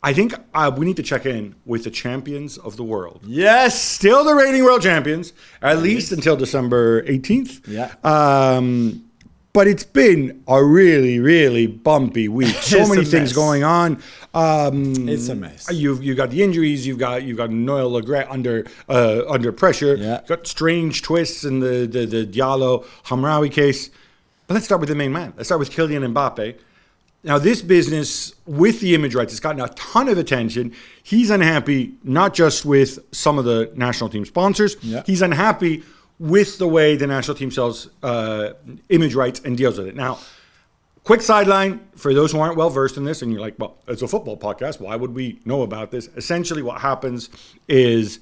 I think we need to check in with the champions of the world. Yes. Still the reigning world champions, at least until December 18th. Yeah. But it's been a really, really bumpy week. So many things going on. It's a mess. You got the injuries. You've got Noel Le Gret under pressure. Yeah. You've got strange twists in the Diallo Hamraoui case. But let's start with the main man. Let's start with Kylian Mbappe. Now, this business with the image rights has gotten a ton of attention. He's unhappy not just with some of the national team sponsors. Yeah. He's unhappy with the way the national team sells image rights and deals with it. Now, quick sideline for those who aren't well versed in this, and you're like, well, it's a football podcast. Why would we know about this? Essentially, what happens is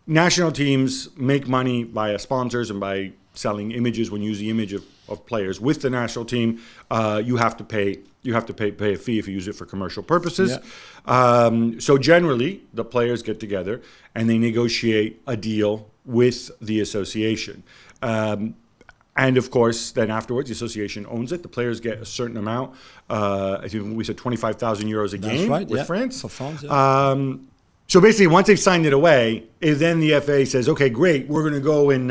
national teams make money via sponsors and by selling images. When you use the image of players with the national team, you have to pay a fee if you use it for commercial purposes. Yeah. So generally, the players get together and they negotiate a deal with the association. And of course, then afterwards, the association owns it. The players get a certain amount. I think we said 25,000 euros a game with France. For France, yeah. So basically, once they've signed it away, then the FA says, okay, great, we're going to go and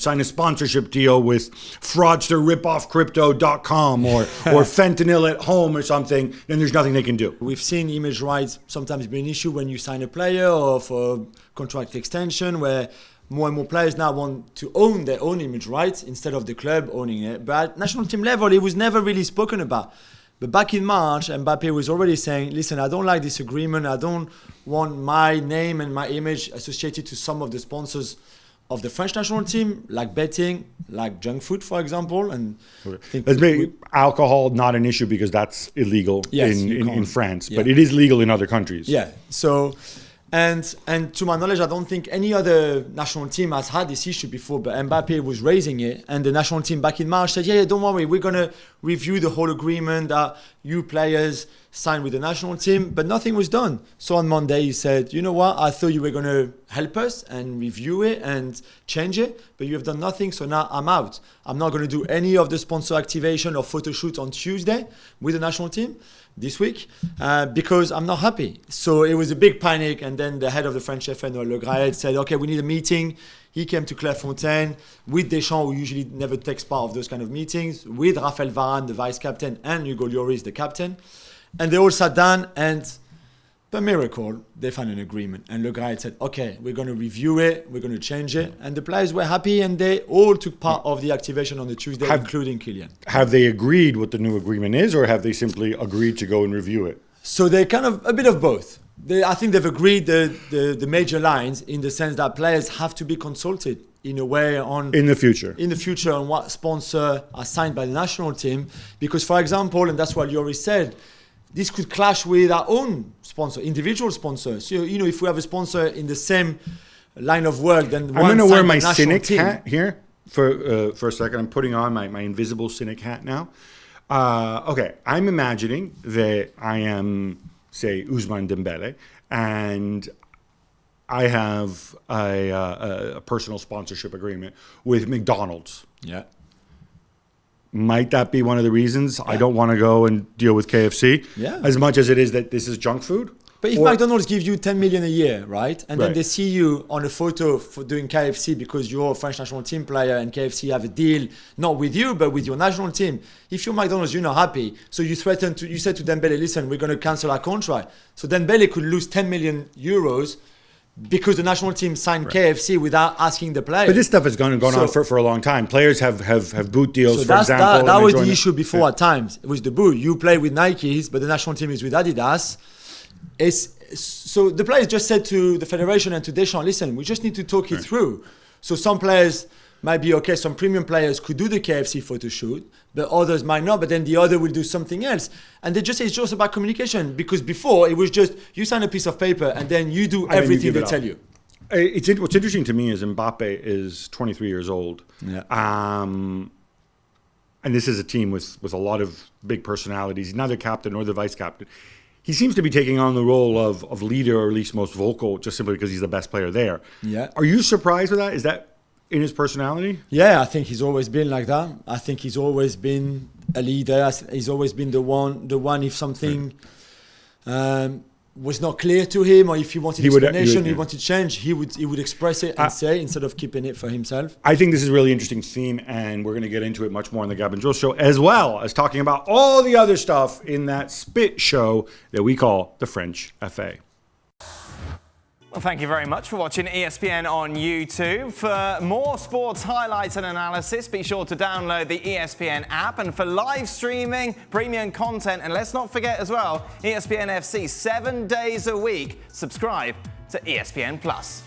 sign a sponsorship deal with fraudsterripoffcrypto.com or fentanyl at home or something. Then there's nothing they can do. We've seen image rights sometimes be an issue when you sign a player or for contract extension, where more and more players now want to own their own image rights instead of the club owning it. But at national team level, it was never really spoken about. But back in March, Mbappe was already saying, listen, I don't like this agreement. I don't want my name and my image associated to some of the sponsors of the French national team, like betting, like junk food, for example. And alcohol, not an issue because that's illegal in France, but it is legal in other countries. Yeah. So, and to my knowledge, I don't think any other national team has had this issue before, but Mbappe was raising it. And the national team back in March said, yeah, don't worry, we're going to review the whole agreement that you players signed with the national team, but nothing was done. So on Monday, he said, you know what, I thought you were going to help us and review it and change it, but you have done nothing, so now I'm out. I'm not going to do any of the sponsor activation or photo shoot on Tuesday with the national team this week because I'm not happy. So it was a big panic, and then the head of the French FA, Noel Le Gret, said, okay, we need a meeting. He came to Clairefontaine with Deschamps, who usually never takes part of those kind of meetings, with Raphaël Varane, the vice-captain, and Hugo Lloris, the captain. And they all sat down, and by miracle, they found an agreement. And Le Gret said, okay, we're going to review it, we're going to change it. And the players were happy, and they all took part of the activation on the Tuesday, including Kylian. Have they agreed what the new agreement is, or have they simply agreed to go and review it? So they're kind of a bit of both. I think they've agreed the major lines in the sense that players have to be consulted in a way on in the future on what sponsor are signed by the national team, because for example, and that's what Lloris said, this could clash with our own sponsor, individual sponsors. So, you know, if we have a sponsor in the same line of work, then I'm going to wear my cynic hat here for a second. I'm putting on my invisible cynic hat now. Okay, I'm imagining that I am, say, Ousmane Dembele, and I have a personal sponsorship agreement with McDonald's. Yeah. Might that be one of the reasons I don't want to go and deal with KFC? Yeah. As much as it is that this is junk food? But if McDonald's gives you 10 million a year, right? And then they see you on a photo for doing KFC because you're a French national team player and KFC have a deal, not with you, but with your national team. If you're McDonald's, you're not happy. So you said to Dembele, listen, we're going to cancel our contract. So Dembele could lose 10 million euros because the national team signed KFC without asking the players. But this stuff has gone on for a long time. Players have boot deals, for example. That was the issue before at times. It was the boot. You play with Nikes, but the national team is with Adidas. So the players just said to the federation and to Deschamps, listen, we just need to talk it through. So some players might be okay, some premium players could do the KFC photo shoot, but others might not, but then the other will do something else. And they just say it's just about communication, because before it was just you sign a piece of paper and then you do everything they tell you. What's interesting to me is Mbappe is 23 years old. Yeah. And this is a team with a lot of big personalities. He's neither captain nor the vice captain. He seems to be taking on the role of leader, or at least most vocal, just simply because he's the best player there. Yeah. Are you surprised with that? Is that in his personality? Yeah, I think he's always been like that. I think he's always been a leader. He's always been the one if something was not clear to him, or if he wanted explanation, he yeah. wanted change, he would express it and say, instead of keeping it for himself. I think this is a really interesting theme, and we're going to get into it much more on the Gab and Juls Show, as well as talking about all the other stuff in that spit show that we call the French FA. Well, thank you very much for watching ESPN on YouTube. For more sports highlights and analysis, be sure to download the ESPN app. And for live streaming, premium content, and let's not forget as well, ESPN FC 7 days a week. Subscribe to ESPN Plus.